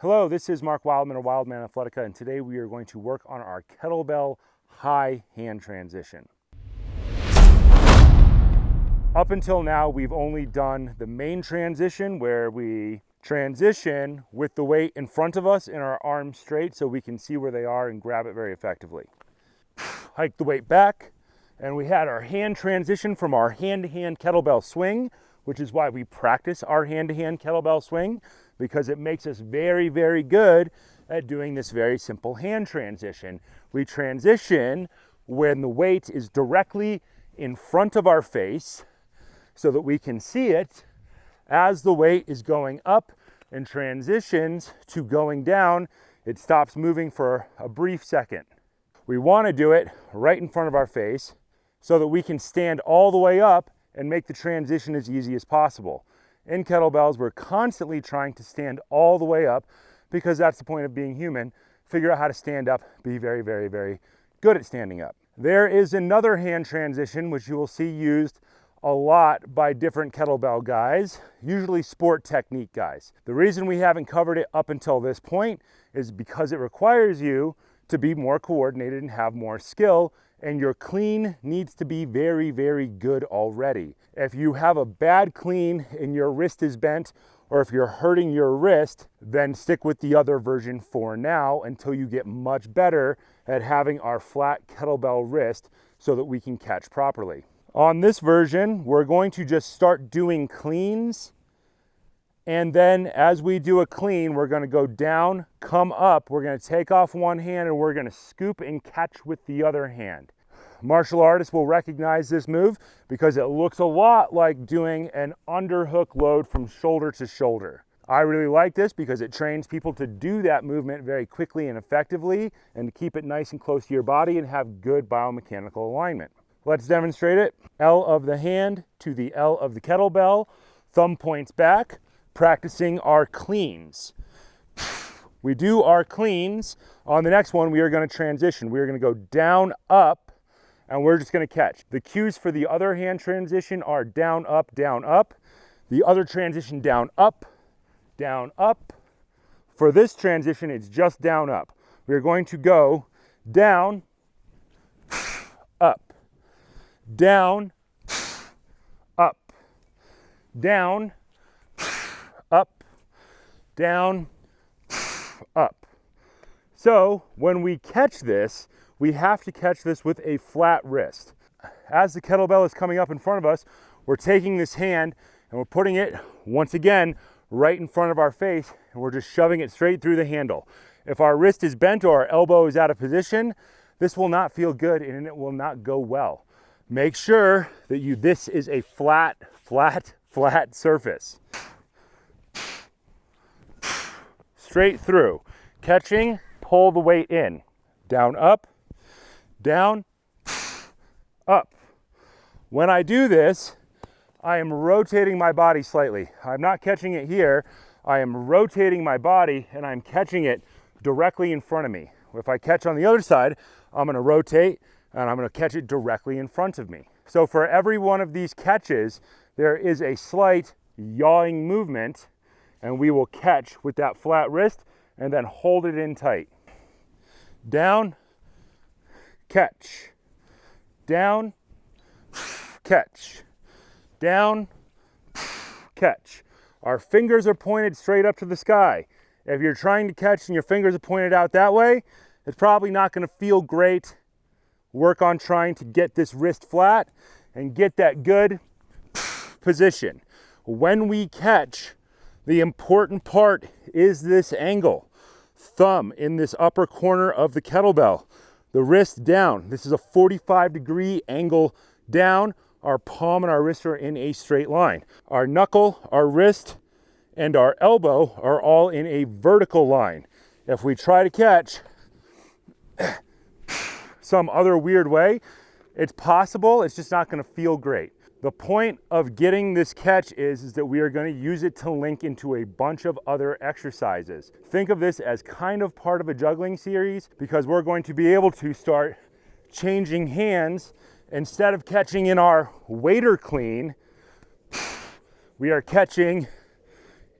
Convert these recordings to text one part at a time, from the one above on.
Hello, this is Mark Wildman of Wildman Athletica, and today we are going to work on our Kettlebell High hand transition. Up until now, we've only done the main transition where we transition with the weight in front of us and our arms straight so we can see where they are and grab it very effectively. Hike the weight back, and we had our hand transition from our hand-to-hand kettlebell swing, which is why we practice our hand-to-hand kettlebell swing, because it makes us very, very good at doing this very simple hand transition. We transition when the weight is directly in front of our face so that we can see it as the weight is going up and transitions to going down. It stops moving for a brief second. We want to do it right in front of our face so that we can stand all the way up and make the transition as easy as possible. In kettlebells, we're constantly trying to stand all the way up because that's the point of being human. Figure out how to stand up, be very, very, very good at standing up. There is another hand transition which you will see used a lot by different kettlebell guys, usually sport technique guys. The reason we haven't covered it up until this point is because it requires you to be more coordinated and have more skill, and your clean needs to be very, very good already. If you have a bad clean and your wrist is bent, or if you're hurting your wrist, then stick with the other version for now until you get much better at having our flat kettlebell wrist so that we can catch properly. On this version, we're going to just start doing cleans, and then as we do a clean, we're going to go down, come up, we're going to take off one hand, and we're going to scoop and catch with the other hand. Martial artists will recognize this move because it looks a lot like doing an underhook load from shoulder to shoulder. I really like this because it trains people to do that movement very quickly and effectively and to keep it nice and close to your body and have good biomechanical alignment. Let's demonstrate it. L of the hand to the L of the kettlebell, thumb points back, practicing our cleans. We do our cleans. On the next one, we are going to transition. We are going to go down, up, and we're just going to catch. The cues for the other hand transition are down, up, down, up. The other transition, down, up, down, up. For this transition, it's just down, up. We are going to go down, up, down, up, down, up, down, up. So when we catch this, we have to catch this with a flat wrist. As the kettlebell is coming up in front of us, we're taking this hand and we're putting it, once again, right in front of our face, and we're just shoving it straight through the handle. If our wrist is bent or our elbow is out of position, this will not feel good and it will not go well. Make sure that this is a flat surface. Straight through. Catching, pull the weight in. Down, up, down, up. When I do this, I am rotating my body slightly. I'm not catching it here. I am rotating my body and I'm catching it directly in front of me. If I catch on the other side, I'm going to rotate and I'm going to catch it directly in front of me. So for every one of these catches, there is a slight yawing movement, and we will catch with that flat wrist and then hold it in tight. Down, catch, down, catch, down, catch. Our fingers are pointed straight up to the sky. If you're trying to catch and your fingers are pointed out that way, it's probably not going to feel great. Work on trying to get this wrist flat and get that good position. When we catch, the important part is this angle. Thumb in this upper corner of the kettlebell. The wrist down. This is a 45-degree angle down. Our palm and our wrist are in a straight line. Our knuckle, our wrist, and our elbow are all in a vertical line. If we try to catch some other weird way, it's possible, it's just not going to feel great. The point of getting this catch is that we are going to use it to link into a bunch of other exercises. Think of this as kind of part of a juggling series because we're going to be able to start changing hands. Instead of catching in our waiter clean, we are catching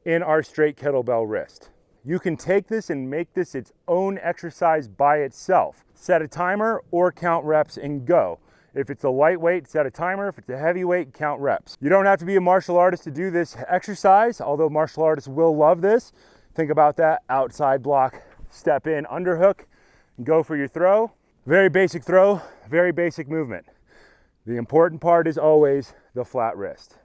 in our straight kettlebell wrist. You can take this and make this its own exercise by itself. Set a timer or count reps and go. If it's a lightweight, set a timer. If it's a heavyweight, count reps. You don't have to be a martial artist to do this exercise, although martial artists will love this. Think about that. Outside block, step in, underhook, and go for your throw. Very basic throw, very basic movement. The important part is always the flat wrist.